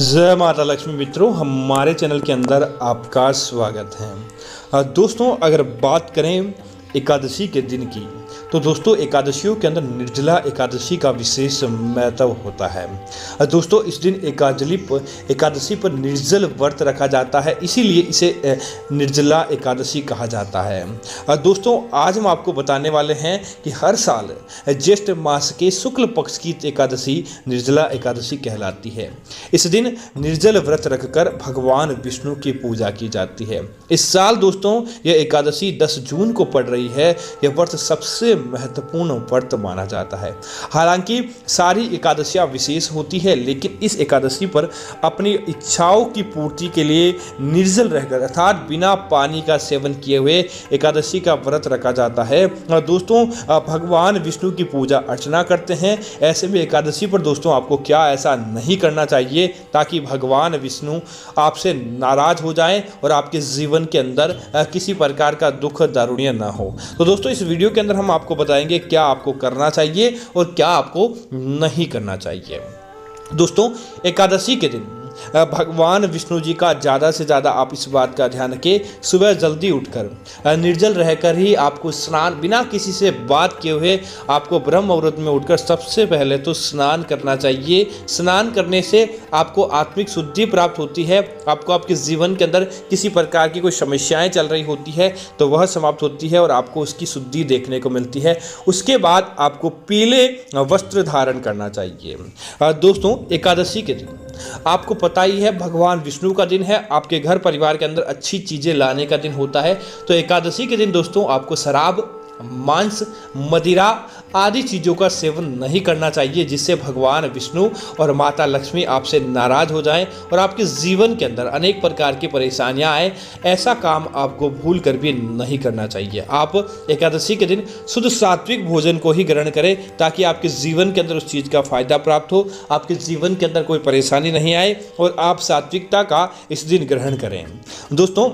जय माता लक्ष्मी मित्रों, हमारे चैनल के अंदर आपका स्वागत है। दोस्तों, अगर बात करें एकादशी के दिन की, तो दोस्तों एकादशियों के अंदर निर्जला एकादशी का विशेष महत्व होता है। दोस्तों, इस दिन एकादशी पर निर्जल व्रत रखा जाता है, इसीलिए इसे निर्जला एकादशी कहा जाता है। दोस्तों, आज हम आपको बताने वाले हैं कि हर साल ज्येष्ठ मास के शुक्ल पक्ष की एकादशी निर्जला एकादशी कहलाती है। इस दिन निर्जल व्रत रखकर भगवान विष्णु की पूजा की जाती है। इस साल दोस्तों यह एकादशी 10 जून को पड़ रही है। यह व्रत सबसे महत्वपूर्ण व्रत माना जाता है। हालांकि सारी एकादशियां विशेष होती है, लेकिन इस एकादशी पर अपनी इच्छाओं की पूर्ति के लिए निर्जल रहकर अर्थात बिना पानी का सेवन किए हुए एकादशी का व्रत रखा जाता है। और दोस्तों भगवान विष्णु की पूजा अर्चना करते हैं। ऐसे में एकादशी पर दोस्तों आपको क्या ऐसा नहीं करना चाहिए ताकि भगवान विष्णु आपसे नाराज हो जाएं और आपके जीवन के अंदर किसी प्रकार का दुख दारुण्य ना हो। तो दोस्तों इस वीडियो के अंदर हम आपको बताएंगे क्या आपको करना चाहिए और क्या आपको नहीं करना चाहिए। दोस्तों एकादशी के दिन भगवान विष्णु जी का ज़्यादा से ज़्यादा आप इस बात का ध्यान रखें, सुबह जल्दी उठकर निर्जल रहकर ही आपको स्नान, बिना किसी से बात किए हुए आपको ब्रह्म मुहूर्त में उठकर सबसे पहले तो स्नान करना चाहिए। स्नान करने से आपको आत्मिक शुद्धि प्राप्त होती है। आपको आपके जीवन के अंदर किसी प्रकार की कोई समस्याएं चल रही होती है तो वह समाप्त होती है और आपको उसकी शुद्धि देखने को मिलती है। उसके बाद आपको पीले वस्त्र धारण करना चाहिए। दोस्तों एकादशी के दिन आपको पता ही है भगवान विष्णु का दिन है, आपके घर परिवार के अंदर अच्छी चीज़ें लाने का दिन होता है। तो एकादशी के दिन दोस्तों आपको शराब, मांस, मदिरा आदि चीज़ों का सेवन नहीं करना चाहिए, जिससे भगवान विष्णु और माता लक्ष्मी आपसे नाराज हो जाएं और आपके जीवन के अंदर अनेक प्रकार की परेशानियां आए। ऐसा काम आपको भूल कर भी नहीं करना चाहिए। आप एकादशी के दिन शुद्ध सात्विक भोजन को ही ग्रहण करें ताकि आपके जीवन के अंदर उस चीज़ का फायदा प्राप्त हो, आपके जीवन के अंदर कोई परेशानी नहीं आए और आप सात्विकता का इस दिन ग्रहण करें। दोस्तों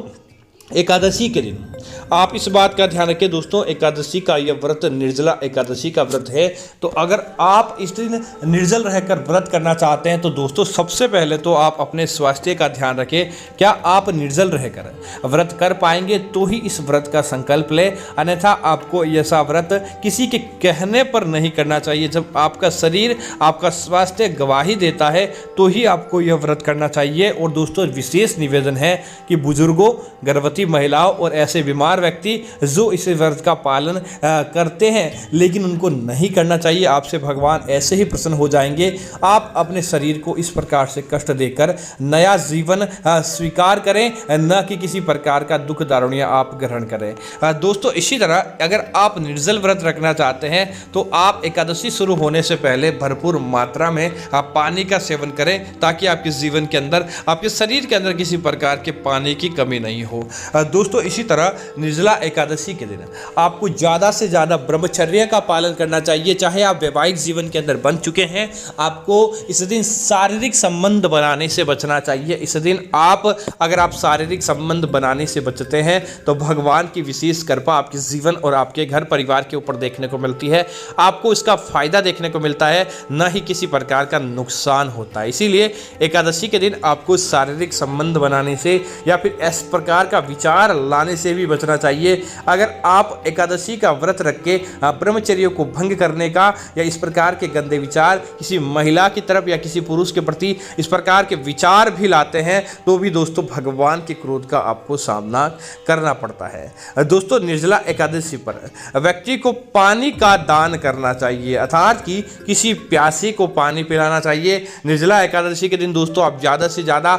एकादशी के दिन आप इस बात का ध्यान रखें, दोस्तों एकादशी का यह व्रत निर्जला एकादशी का व्रत है। तो अगर आप इस दिन निर्जल रहकर व्रत करना चाहते हैं तो दोस्तों सबसे पहले तो आप अपने स्वास्थ्य का ध्यान रखें। क्या आप निर्जल रहकर व्रत कर पाएंगे तो ही इस व्रत का संकल्प लें, अन्यथा आपको ऐसा व्रत किसी के कहने पर नहीं करना चाहिए। जब आपका शरीर, आपका स्वास्थ्य गवाही देता है तो ही आपको यह व्रत करना चाहिए। और दोस्तों विशेष निवेदन है कि बुजुर्गों, गर्भवती महिलाओं और ऐसे बीमार व्यक्ति जो इस व्रत का पालन करते हैं लेकिन उनको नहीं करना चाहिए, आपसे भगवान ऐसे ही प्रसन्न हो जाएंगे। आप अपने शरीर को इस प्रकार से कष्ट देकर नया जीवन स्वीकार करें, न कि किसी प्रकार का दुख दारुण्य आप ग्रहण करें। दोस्तों इसी तरह अगर आप निर्जल व्रत रखना चाहते हैं तो आप एकादशी शुरू होने से पहले भरपूर मात्रा में आप पानी का सेवन करें ताकि आपके जीवन के अंदर, आपके शरीर के अंदर किसी प्रकार के पानी की कमी नहीं हो। दोस्तों इसी तरह निर्जला एकादशी के दिन आपको ज़्यादा से ज़्यादा ब्रह्मचर्य का पालन करना चाहिए। चाहे आप वैवाहिक जीवन के अंदर बन चुके हैं, आपको इस दिन शारीरिक संबंध बनाने से बचना चाहिए। इस दिन अगर आप शारीरिक संबंध बनाने से बचते हैं तो भगवान की विशेष कृपा आपके जीवन और आपके घर परिवार के ऊपर देखने को मिलती है। आपको इसका फायदा देखने को मिलता है, न ही किसी प्रकार का नुकसान होता है। इसीलिए एकादशी के दिन आपको शारीरिक संबंध बनाने से या फिर इस प्रकार का विचार लाने से भी बचना चाहिए। अगर आप एकादशी का व्रत रख के ब्रह्मचर्य को भंग करने का या इस प्रकार के गंदे विचार किसी महिला की तरफ या किसी पुरुष के प्रति इस प्रकार के विचार भी लाते हैं तो भी दोस्तों भगवान के क्रोध का आपको सामना करना पड़ता है। दोस्तों निर्जला एकादशी पर व्यक्ति को पानी का दान करना चाहिए, अर्थात कि किसी प्यासे को पानी पिलाना चाहिए। निर्जला एकादशी के दिन दोस्तों आप ज़्यादा से ज़्यादा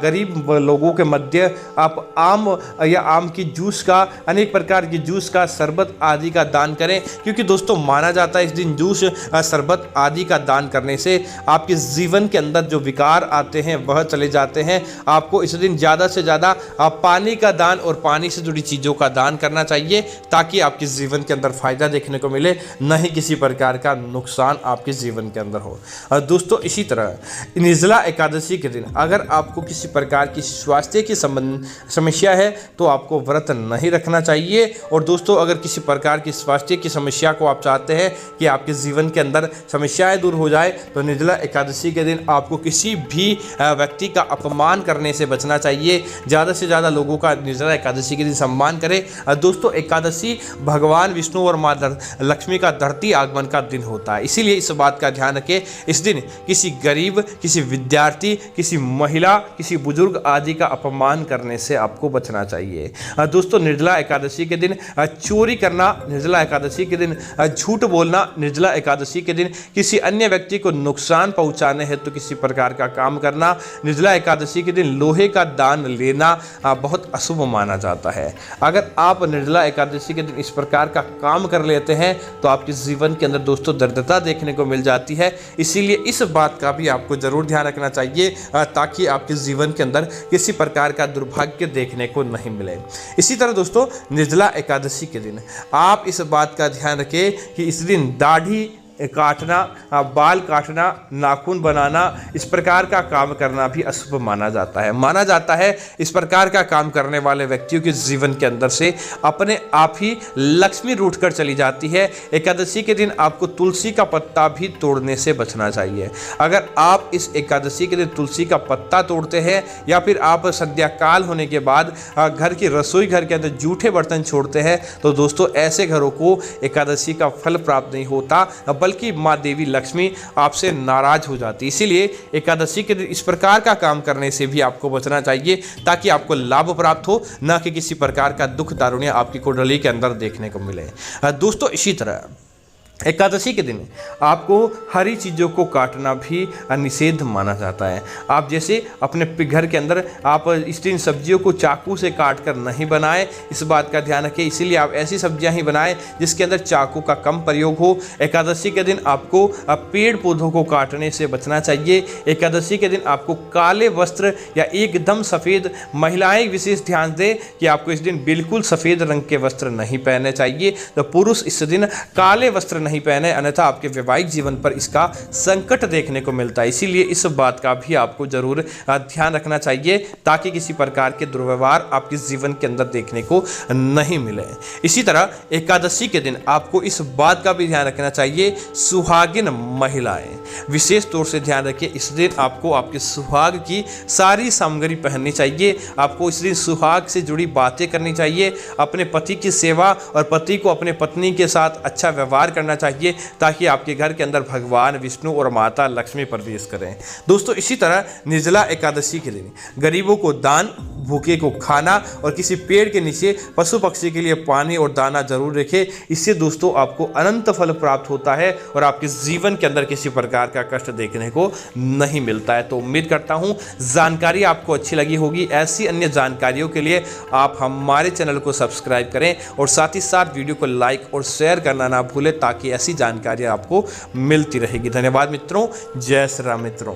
गरीब लोगों के मध्य आप आम या आम की जूस का, अनेक प्रकार की जूस का, शरबत आदि का दान करें, क्योंकि दोस्तों माना जाता है इस दिन जूस, शरबत आदि का दान करने से आपके जीवन के अंदर जो विकार आते हैं वह चले जाते हैं। आपको इस दिन ज़्यादा से ज़्यादा पानी का दान और पानी से जुड़ी चीज़ों का दान करना चाहिए ताकि आपके जीवन के अंदर फायदा देखने को मिले, न ही किसी प्रकार का नुकसान आपके जीवन के अंदर हो। दोस्तों इसी तरह निर्जला एकादशी के दिन अगर आपको किसी प्रकार की स्वास्थ्य की समस्या है है तो आपको व्रत नहीं रखना चाहिए। और दोस्तों अगर किसी प्रकार की स्वास्थ्य की समस्या को आप चाहते हैं कि आपके जीवन के अंदर समस्याएं दूर हो जाए तो निर्जला एकादशी के दिन आपको किसी भी व्यक्ति का अपमान करने से बचना चाहिए। ज़्यादा से ज़्यादा लोगों का निर्जला एकादशी के दिन सम्मान करें। दोस्तों एकादशी भगवान विष्णु और माँ लक्ष्मी का धरती आगमन का दिन होता है, इसीलिए इस बात का ध्यान रखें इस दिन किसी गरीब, किसी विद्यार्थी, किसी महिला, किसी बुजुर्ग आदि का अपमान करने से आपको बचना चाहिए। दोस्तों निर्जला एकादशी के दिन चोरी करना, निर्जला एकादशी के दिन झूठ बोलना, निर्जला एकादशी के दिन किसी अन्य व्यक्ति को नुकसान पहुंचाने हेतु किसी प्रकार का काम करना, निर्जला एकादशी के दिन लोहे का दान लेना बहुत अशुभ माना जाता है। अगर आप निर्जला एकादशी के दिन इस प्रकार का काम कर लेते हैं तो आपके जीवन के अंदर दोस्तों दरिद्रता देखने को मिल जाती है। इसीलिए इस बात का भी आपको जरूर ध्यान रखना चाहिए ताकि आपके जीवन के अंदर किसी प्रकार का दुर्भाग्य देखने को नहीं मिले। इसी तरह दोस्तों निर्जला एकादशी के दिन आप इस बात का ध्यान रखें कि इस दिन दाढ़ी काटना, बाल काटना, नाखून बनाना, इस प्रकार का काम करना भी अशुभ माना जाता है। माना जाता है इस प्रकार का काम करने वाले व्यक्तियों के जीवन के अंदर से अपने आप ही लक्ष्मी रूठ कर चली जाती है। एकादशी के दिन आपको तुलसी का पत्ता भी तोड़ने से बचना चाहिए। अगर आप इस एकादशी के दिन तुलसी का पत्ता तोड़ते हैं या फिर आप संध्या काल होने के बाद घर की रसोई घर के अंदर जूठे बर्तन छोड़ते हैं तो दोस्तों ऐसे घरों को एकादशी का फल प्राप्त नहीं होता, बल्कि माँ देवी लक्ष्मी आपसे नाराज हो जाती। इसीलिए एकादशी के दिन इस प्रकार का काम करने से भी आपको बचना चाहिए ताकि आपको लाभ प्राप्त हो, न कि किसी प्रकार का दुख दारुण्य आपकी कुंडली के अंदर देखने को मिले। दोस्तों इसी तरह एकादशी के दिन आपको हरी चीज़ों को काटना भी निषेध माना जाता है। आप जैसे अपने घर के अंदर आप इस दिन सब्जियों को चाकू से काट कर नहीं बनाएं, इस बात का ध्यान रखें। इसीलिए आप ऐसी सब्जियां ही बनाएं जिसके अंदर चाकू का कम प्रयोग हो। एकादशी के दिन आपको पेड़ पौधों को काटने से बचना चाहिए। एकादशी के दिन आपको काले वस्त्र या एकदम सफ़ेद, महिलाएँ विशेष ध्यान दें कि आपको इस दिन बिल्कुल सफ़ेद रंग के वस्त्र नहीं पहनने चाहिए। तो पुरुष इस दिन काले वस्त्र नहीं पहने, अन्यथा आपके वैवाहिक जीवन पर इसका संकट देखने को मिलता है। इसीलिए इस बात का भी आपको जरूर ध्यान रखना चाहिए ताकि किसी प्रकार के दुर्व्यवहार आपके जीवन के अंदर देखने को नहीं मिले। इसी तरह एकादशी के दिन आपको इस बात का भी ध्यान रखना चाहिए, सुहागिन महिलाएं विशेष तौर से ध्यान रखिए। इस दिन आपको आपके सुहाग की सारी सामग्री पहननी चाहिए। आपको इस दिन सुहाग से जुड़ी बातें करनी चाहिए, अपने पति की सेवा और पति को अपने पत्नी के साथ अच्छा व्यवहार करना चाहिए ताकि आपके घर के अंदर भगवान विष्णु और माता लक्ष्मी प्रवेश करें। दोस्तों इसी तरह निर्जला एकादशी के दिन गरीबों को दान, भूखे को खाना और किसी पेड़ के नीचे पशु पक्षी के लिए पानी और दाना जरूर रखें। इससे दोस्तों आपको अनंत फल प्राप्त होता है और आपके जीवन के अंदर किसी प्रकार का कष्ट देखने को नहीं मिलता है। तो उम्मीद करता हूं जानकारी आपको अच्छी लगी होगी। ऐसी अन्य जानकारियों के लिए आप हमारे चैनल को सब्सक्राइब करें और साथ ही साथ वीडियो को लाइक और शेयर करना ना भूलें ताकि ऐसी जानकारी आपको मिलती रहेगी। धन्यवाद मित्रों। जय श्री राम मित्रों।